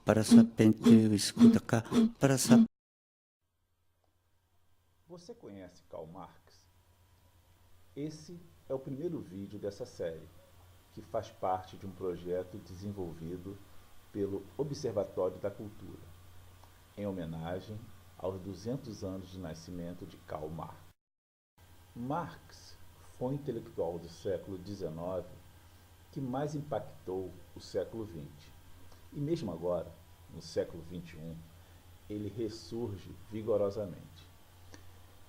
Para sapente, escuta cá, para sapente. Você conhece Karl Marx? Esse é o primeiro vídeo dessa série, que faz parte de um projeto desenvolvido pelo Observatório da Cultura, em homenagem aos 200 anos de nascimento de Karl Marx. Marx foi o intelectual do século XIX que mais impactou o século XX. E mesmo agora, no século XXI, ele ressurge vigorosamente.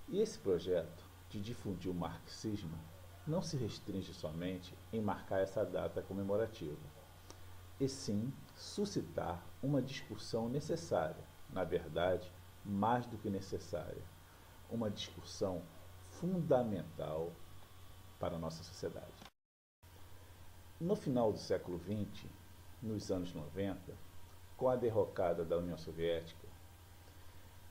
E esse projeto de difundir o marxismo não se restringe somente em marcar essa data comemorativa, e sim suscitar uma discussão necessária, na verdade, mais do que necessária, uma discussão fundamental para a nossa sociedade. No final do século XX, nos anos 90, com a derrocada da União Soviética,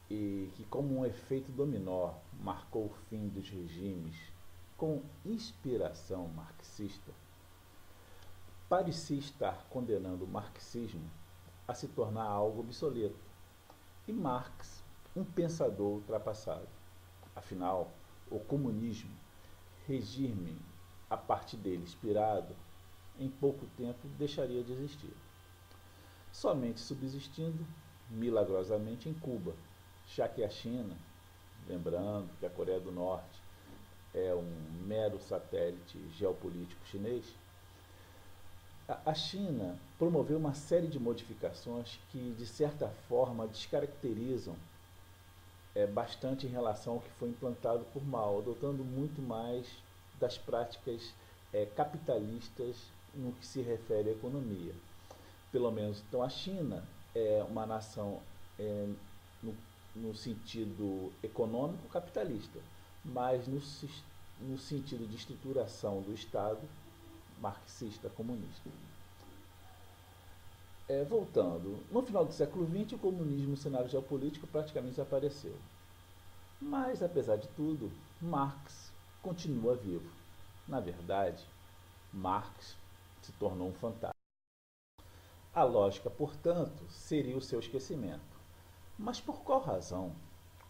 e que, como um efeito dominó, marcou o fim dos regimes com inspiração marxista, parecia estar condenando o marxismo a se tornar algo obsoleto, e Marx, um pensador ultrapassado. Afinal, o comunismo, regime a partir dele inspirado, em pouco tempo deixaria de existir, somente subsistindo milagrosamente em Cuba, já que a China, lembrando que a Coreia do Norte é um mero satélite geopolítico chinês, a China promoveu uma série de modificações que, de certa forma, descaracterizam bastante em relação ao que foi implantado por Mao, adotando muito mais das práticas capitalistas no que se refere à economia. Pelo menos, então, a China é uma nação no, no sentido econômico capitalista, mas no sentido de estruturação do Estado marxista comunista. Voltando, no final do século XX, o comunismo no cenário geopolítico praticamente desapareceu. Mas, apesar de tudo, Marx continua vivo. Na verdade, Marx se tornou um fantasma. A lógica, portanto, seria o seu esquecimento. Mas por qual razão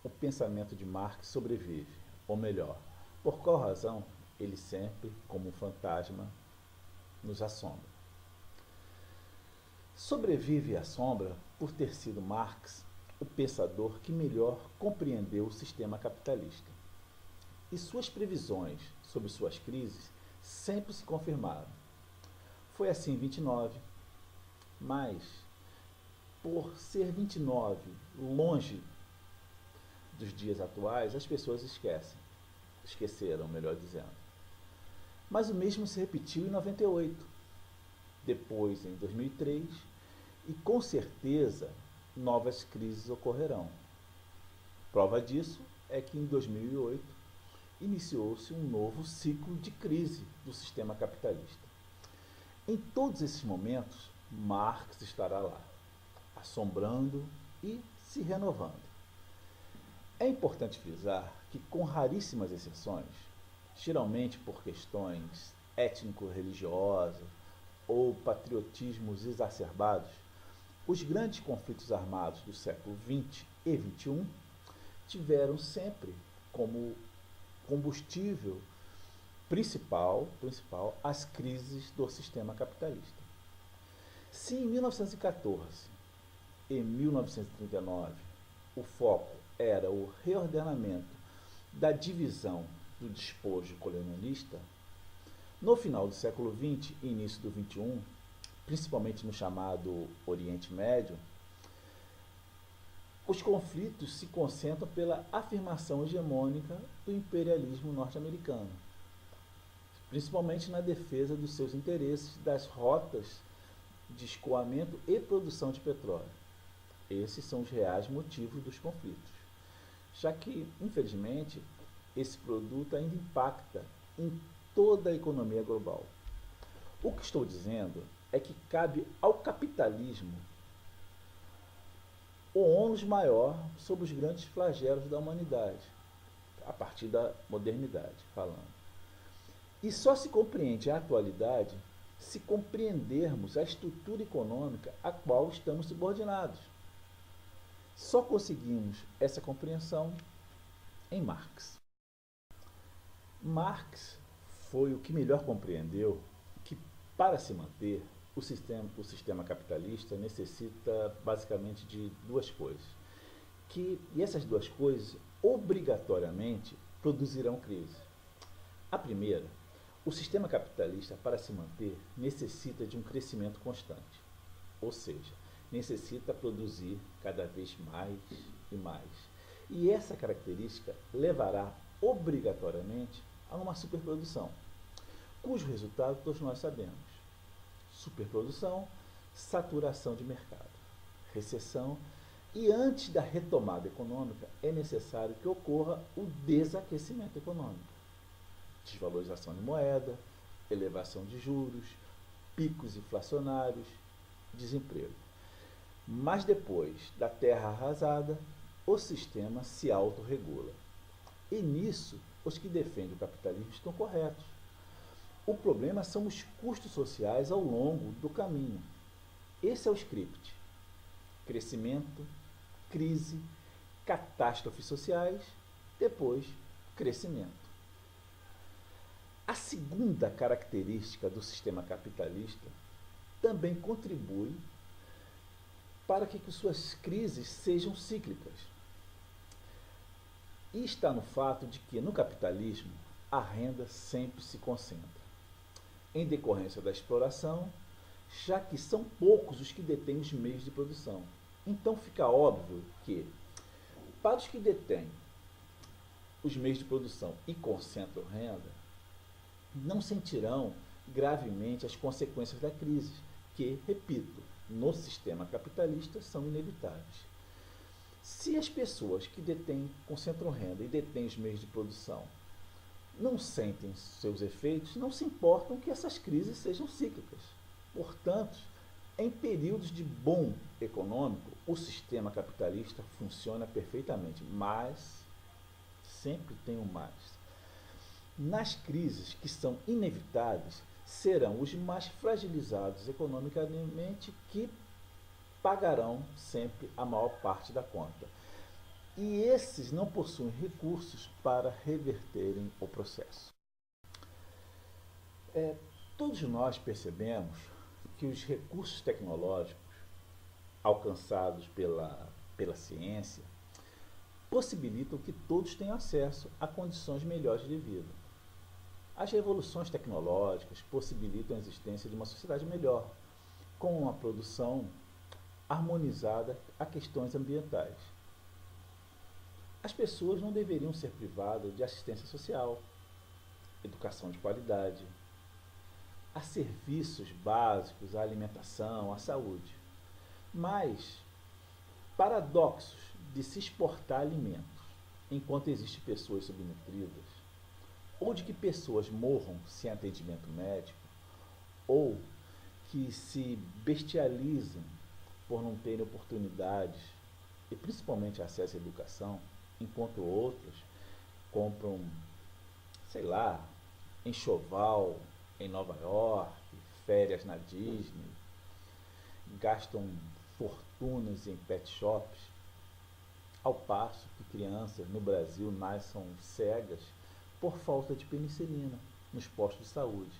o pensamento de Marx sobrevive? Ou melhor, por qual razão ele sempre, como um fantasma, nos assombra? Sobrevive à sombra por ter sido Marx o pensador que melhor compreendeu o sistema capitalista. E suas previsões sobre suas crises sempre se confirmaram. Foi assim em 29, mas por ser 29 longe dos dias atuais, as pessoas esqueceram, melhor dizendo. Mas o mesmo se repetiu em 98, depois em 2003, e com certeza novas crises ocorrerão. Prova disso é que em 2008 iniciou-se um novo ciclo de crise do sistema capitalista. Em todos esses momentos, Marx estará lá, assombrando e se renovando. É importante frisar que, com raríssimas exceções, geralmente por questões étnico-religiosas ou patriotismos exacerbados, os grandes conflitos armados do século XX e XXI tiveram sempre como combustível principal as crises do sistema capitalista. Se em 1914 e 1939 o foco era o reordenamento da divisão do despojo colonialista, no final do século XX e início do XXI, principalmente no chamado Oriente Médio, os conflitos se concentram pela afirmação hegemônica do imperialismo norte-americano, principalmente na defesa dos seus interesses das rotas de escoamento e produção de petróleo. Esses são os reais motivos dos conflitos, já que, infelizmente, esse produto ainda impacta em toda a economia global. O que estou dizendo é que cabe ao capitalismo o ônus maior sobre os grandes flagelos da humanidade, a partir da modernidade falando. E só se compreende a atualidade se compreendermos a estrutura econômica a qual estamos subordinados. Só conseguimos essa compreensão em Marx. Marx foi o que melhor compreendeu que, para se manter, o sistema capitalista necessita basicamente de duas coisas. E essas duas coisas, obrigatoriamente, produzirão crise. A primeira, o sistema capitalista, para se manter, necessita de um crescimento constante. Ou seja, necessita produzir cada vez mais e mais. E essa característica levará obrigatoriamente a uma superprodução, cujo resultado todos nós sabemos: superprodução, saturação de mercado, recessão, e antes da retomada econômica é necessário que ocorra o desaquecimento econômico, desvalorização de moeda, elevação de juros, picos inflacionários, desemprego. Mas depois da terra arrasada, o sistema se autorregula. E nisso, os que defendem o capitalismo estão corretos. O problema são os custos sociais ao longo do caminho. Esse é o script: crescimento, crise, catástrofes sociais, depois crescimento. A segunda característica do sistema capitalista também contribui para que suas crises sejam cíclicas. E está no fato de que, no capitalismo, a renda sempre se concentra, em decorrência da exploração, já que são poucos os que detêm os meios de produção. Então fica óbvio que, para os que detêm os meios de produção e concentram renda, não sentirão gravemente as consequências da crise, que, repito, no sistema capitalista são inevitáveis. Se as pessoas que concentram renda e detêm os meios de produção não sentem seus efeitos, não se importam que essas crises sejam cíclicas. Portanto, em períodos de boom econômico, o sistema capitalista funciona perfeitamente, mas sempre tem um mais. Nas crises que são inevitáveis, serão os mais fragilizados economicamente que pagarão sempre a maior parte da conta. E esses não possuem recursos para reverterem o processo. Todos nós percebemos que os recursos tecnológicos alcançados pela ciência possibilitam que todos tenham acesso a condições melhores de vida. As revoluções tecnológicas possibilitam a existência de uma sociedade melhor, com uma produção harmonizada a questões ambientais. As pessoas não deveriam ser privadas de assistência social, educação de qualidade, a serviços básicos, à alimentação, à saúde. Mas paradoxos de se exportar alimentos, enquanto existem pessoas subnutridas, ou de que pessoas morram sem atendimento médico, ou que se bestializam por não terem oportunidades e principalmente acesso à educação, enquanto outros compram, sei lá, enxoval em Nova York, férias na Disney, gastam fortunas em pet shops, ao passo que crianças no Brasil nascem cegas por falta de penicilina nos postos de saúde.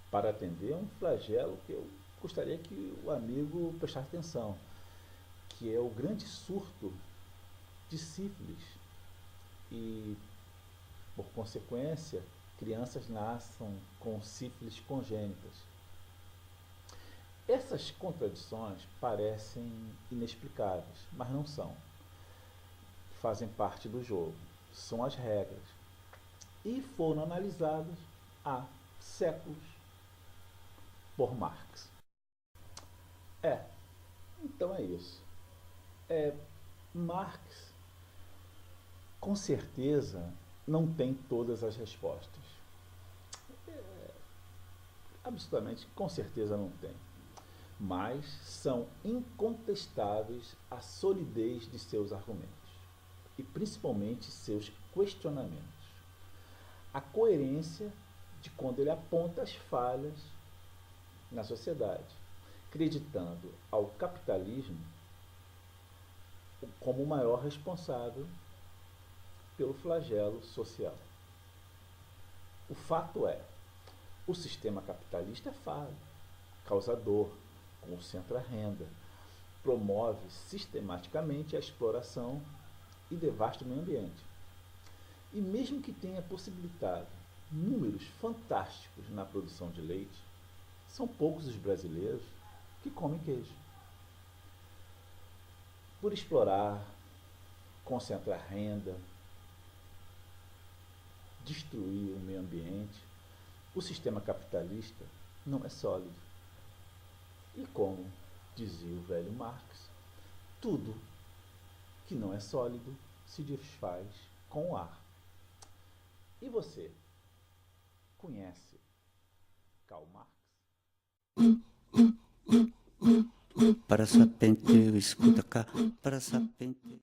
Para atender um flagelo que eu gostaria que o amigo prestasse atenção, que é o grande surto de sífilis. E, por consequência, crianças nascem com sífilis congênitas. Essas contradições parecem inexplicáveis, mas não são. Fazem parte do jogo, são as regras. E foram analisadas há séculos por Marx. Então é isso. Marx, com certeza, não tem todas as respostas. Absolutamente, com certeza não tem. Mas são incontestáveis a solidez de seus argumentos e principalmente seus questionamentos. A coerência de quando ele aponta as falhas na sociedade, acreditando ao capitalismo como o maior responsável pelo flagelo social. O fato é, o sistema capitalista é falho, causador, concentra a renda, promove sistematicamente a exploração e devasta o meio ambiente. E mesmo que tenha possibilitado números fantásticos na produção de leite, são poucos os brasileiros que comem queijo. Por explorar, concentrar renda, destruir o meio ambiente, o sistema capitalista não é sólido. E como dizia o velho Marx, tudo que não é sólido se desfaz com o ar. E você conhece Karl Marx? Para sapente, escuta cá, para sapente.